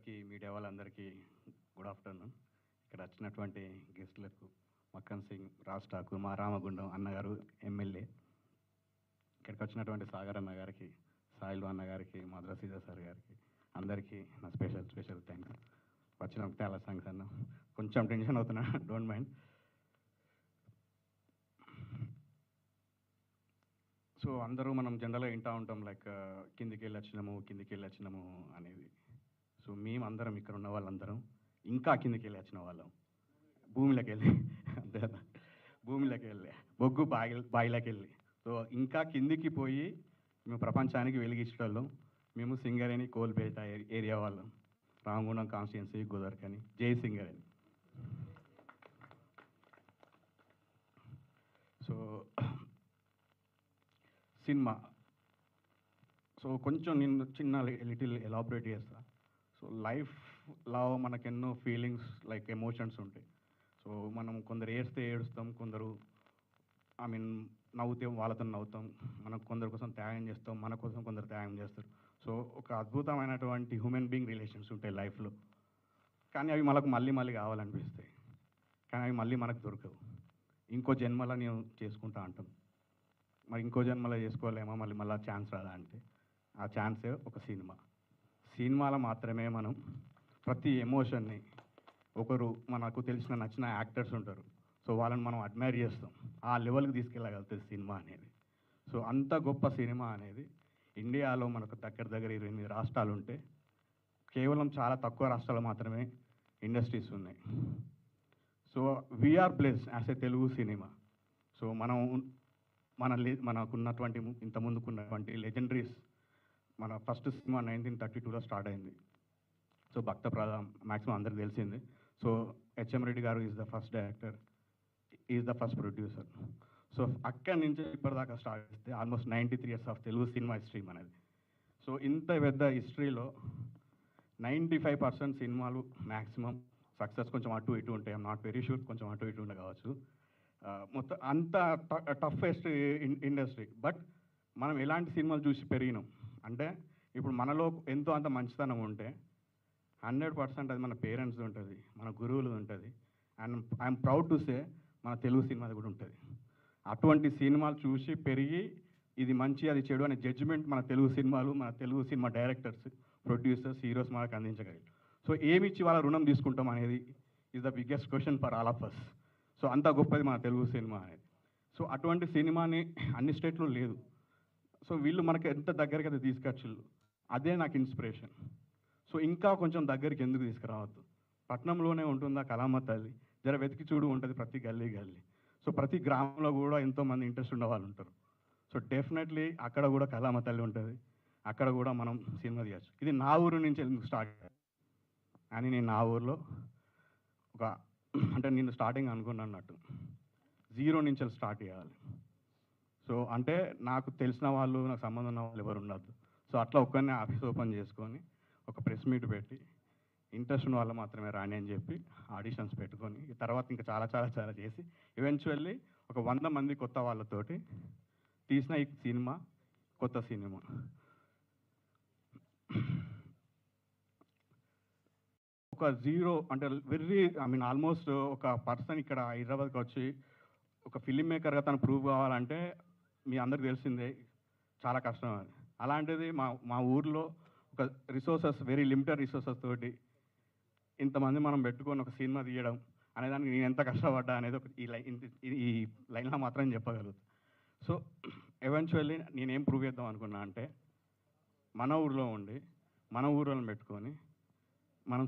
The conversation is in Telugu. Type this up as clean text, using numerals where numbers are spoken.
అందరికీ మీడియా వాళ్ళందరికీ గుడ్ ఆఫ్టర్నూన్. ఇక్కడ వచ్చినటువంటి గెస్టులకు మక్కన్ సింగ్, రాజ్ ఠాకూర్, మా రామగుండం అన్నగారు ఎమ్మెల్యే, ఇక్కడికి వచ్చినటువంటి సాగర్ అన్న గారికి, సాయిలు అన్న గారికి, మధుర సీజా సార్ గారికి అందరికీ నా స్పెషల్ థ్యాంక్స్. వచ్చిన చాలా థ్యాంక్స్ అన్న. కొంచెం టెన్షన్ అవుతున్నా, డోంట్ మైండ్. సో అందరూ మనం జనరల్గా వింటూ ఉంటాం లైక్ కిందికి వెళ్ళి వచ్చినాము అనేది. సో మేము అందరం ఇక్కడ ఉన్న వాళ్ళందరం ఇంకా కిందికి వెళ్ళి వచ్చిన వాళ్ళం, భూమిలోకి వెళ్ళి అంతే కదా, భూమిలోకి వెళ్ళి బొగ్గు బాయిలోకి వెళ్ళి. సో ఇంకా కిందికి పోయి మేము ప్రపంచానికి వెలిగించడం. మేము సింగరేణి కోల్పేట ఏరియా వాళ్ళం, రామగుండం కాన్స్టిట్యున్సీ, గోదావరికని, జై సింగరేణి. సో సినిమా, సో కొంచెం నేను చిన్న లిటిల్ ఎలాబరేట్ చేస్తా. సో లైఫ్లో మనకెన్నో ఫీలింగ్స్ లైక్ ఎమోషన్స్ ఉంటాయి. సో మనం కొందరు ఏడిస్తే ఏడుస్తాం, కొందరు నవ్వుతాం, వాళ్ళతో నవ్వుతాం. మనం కొందరి కోసం త్యాగం చేస్తాం, మన కోసం కొందరు త్యాగం చేస్తారు. సో ఒక అద్భుతమైనటువంటి హ్యూమన్ బీయింగ్ రిలేషన్స్ ఉంటాయి లైఫ్లో. కానీ అవి మనకు మళ్ళీ కావాలనిపిస్తాయి, కానీ అవి మళ్ళీ మనకు దొరకవు. ఇంకో జన్మలో నేను చేసుకుంటా అంటాం. మరి ఇంకో జన్మలో చేసుకోలేమో, మళ్ళీ ఛాన్స్ రాదా అంటే ఆ ఛాన్సే ఒక సినిమాలో మాత్రమే మనం ప్రతి ఎమోషన్ని, ఒకరు మనకు తెలిసిన నచ్చిన యాక్టర్స్ ఉంటారు, సో వాళ్ళని మనం అడ్మైర్ చేస్తాం. ఆ లెవెల్కి తీసుకెళ్ళగలుగుతుంది సినిమా అనేది. సో అంత గొప్ప సినిమా అనేది ఇండియాలో మనకు దగ్గర 28 రాష్ట్రాలు ఉంటే కేవలం చాలా తక్కువ రాష్ట్రాలు మాత్రమే ఇండస్ట్రీస్ ఉన్నాయి. So we are blessed as a Telugu cinema. So మనకున్నటువంటి ఇంతకుముందుకున్నటువంటి లెజెండరీస్, మన ఫస్ట్ సినిమా 1932లో స్టార్ట్ అయింది. సో భక్త ప్రధాన్ మ్యాక్సిమం అందరికి తెలిసింది. సో హెచ్ఎం రెడ్డి గారు is the first director, is the first producer. So అక్కడి నుంచి ఇప్పటిదాకా స్టార్ట్ చేస్తే almost 93 years of Telugu cinema history అనేది. సో ఇంత పెద్ద హిస్టరీలో 95% సినిమాలు మ్యాక్సిమం సక్సెస్ కొంచెం అటు ఇటు ఉంటాయి. ఐఎమ్ నాట్ వెరీ షూర్, కొంచెం అటు ఇటు ఉండే కావచ్చు. మొత్తం అంత టఫెస్ట్ ఇండస్ట్రీ. బట్ మనం ఎలాంటి సినిమాలు చూసి పెరిగినాం అంటే, ఇప్పుడు మనలో ఎంతో అంత మంచితనం ఉంటే 100% అది మన పేరెంట్స్ ఉంటుంది, మన గురువులు ఉంటుంది. And I'm proud to say మన తెలుగు సినిమాది కూడా ఉంటుంది. అటువంటి సినిమాలు చూసి పెరిగి ఇది మంచి అది చెడు అనే జడ్జిమెంట్ మన తెలుగు సినిమాలు, మన Telugu cinema directors, producers, heroes మనకు అందించగలరు. సో ఏమిచ్చి వాళ్ళ రుణం తీసుకుంటాం అనేది is the biggest question for all of us. So అంత గొప్పది మన తెలుగు సినిమా అనేది. సో అటువంటి సినిమాని అన్ని స్టేట్లో లేదు. సో వీళ్ళు మనకి ఎంత దగ్గరికి అది తీసుకొచ్చిళ్ళు, అదే నాకు ఇన్స్పిరేషన్. సో ఇంకా కొంచెం దగ్గరికి ఎందుకు తీసుకురావద్దు? పట్నంలోనే ఉంటుందా కళామ తల్లి, జర వెతికి చూడు ఉంటుంది ప్రతి గల్లీ. సో ప్రతి గ్రామంలో కూడా ఎంతోమంది ఇంట్రెస్ట్ ఉన్న వాళ్ళు ఉంటారు. సో డెఫినెట్లీ అక్కడ కూడా కళామ తల్లి ఉంటుంది, అక్కడ కూడా మనం సినిమా తీయచ్చు. ఇది నా ఊరు నుంచి ఎందుకు స్టార్ట్ అని నేను నా ఊర్లో అంటే నేను స్టార్టింగ్ అనుకున్నట్టు 0 నుంచి స్టార్ట్ చేయాలి. సో అంటే నాకు తెలిసిన వాళ్ళు, నాకు సంబంధం ఉన్న వాళ్ళు ఎవరు ఉండద్దు. సో అట్లా ఒక్కరినే ఆఫీస్ ఓపెన్ చేసుకొని ఒక ప్రెస్ మీట్ పెట్టి ఇంట్రెస్ట్ ఉన్న వాళ్ళు మాత్రమే రాని అని చెప్పి ఆడిషన్స్ పెట్టుకొని తర్వాత ఇంకా చాలా చేసి ఈవెన్చువల్లీ ఒక 100 మంది కొత్త వాళ్ళతోటి తీసిన ఈ సినిమా కొత్త సినిమా. ఒక 0 అంటే ఆల్మోస్ట్ ఒక పర్సన్ ఇక్కడ హైదరాబాద్కి వచ్చి ఒక ఫిలిం మేకర్గా తను ప్రూవ్ కావాలంటే మీ అందరికి తెలిసిందే చాలా కష్టం అది. అలాంటిది మా ఊర్లో ఒక రిసోర్సెస్, వెరీ లిమిటెడ్ రిసోర్సెస్ తోటి ఇంతమంది మనం పెట్టుకొని ఒక సినిమా తీయడం అనేదానికి నేను ఎంత కష్టపడ్డా అనేది ఒక ఈ లైన్లో మాత్రం చెప్పగలుగుతా. సో ఎవెన్చువల్లీ నేనేం ప్రూవ్ చేద్దాం అనుకున్నా అంటే, మన ఊర్లో ఉండి మన ఊళ్ళని పెట్టుకొని మనం